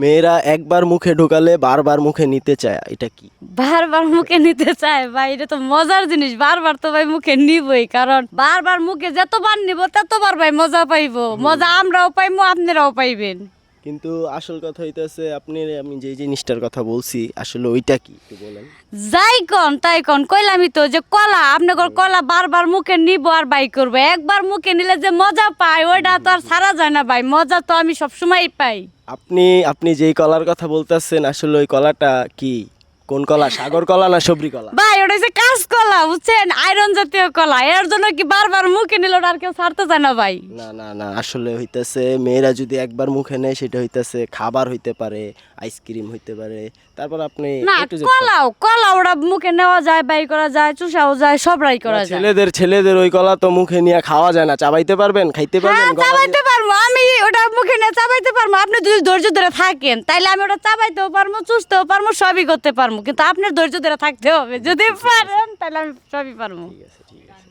মেয়েরা একবার মুখে ঢোকালে বারবার মুখে নিতে চায়, এটা কি? বারবার মুখে নিতে চায় ভাই, এটা তো মজার জিনিস। বারবার তো ভাই মুখে নিবই, কারণ বারবার মুখে যতবার নিব ততবার ভাই মজা পাইবো। মজা আমরাও পাইবো, আপনারাও পাইবেন। কিন্তু আসল কথা হইতেছে আপনি, আমি যে জিনিসটার কথা বলছি আসলে ওইটা কি একটু বলেন। যাই কন তাই কন, কইলামই তো যে কলা, আপনাদের কলা বারবার মুখে নিব আর বাই করবো। একবার মুখে নিলে যে মজা পাই ওইটা তো আর ছাড়া যায় না ভাই। মজা তো আমি সবসময় পাই। আপনি আপনি যেই কলার কথা বলতেছেন আসলে ওই কলাটা কি? কোন কলা, সাগর কলা না সবরি কলা? ভাই ওটা হচ্ছে কাঁচ কলা, বুঝছেন, আয়রন জাতীয় কলা। এর জন্য কি বারবার মুখে নিল ওটা আর কেউ ছাড়তে চায় না ভাই। না না না, আসলে হইতেছে মেয়েরা যদি একবার মুখে নেয় সেটা হইতেছে খাবার হইতে পারে, আইসক্রিম হইতে পারে। তারপর আপনি না, একটু যে কলা ওটা মুখে নেওয়া যায়, বাই করা যায়, চুষাও যায়, সবরাই করা যায়। ছেলেদের ওই কলা তো মুখে নিয়ে খাওয়া যায় না, চাবাইতে পারবেন, খাইতে পারবেন হ্যাঁ, গলা দিয়ে? চাবাইতে পারবো আমি, ওটা মুখে নিয়ে চাবাইতে পারবো। আপনি যদি ধৈর্য ধরে থাকেন তাইলে আমি ওটা চাবাইতেও পারবো, চুষতেও পারবো, সবই করতে পারবো। কিন্তু আপনার ধৈর্য ধরে থাকতে হবে। যদি পারেন তাহলে আমি সবই পারবো। ঠিক আছে ঠিক আছে।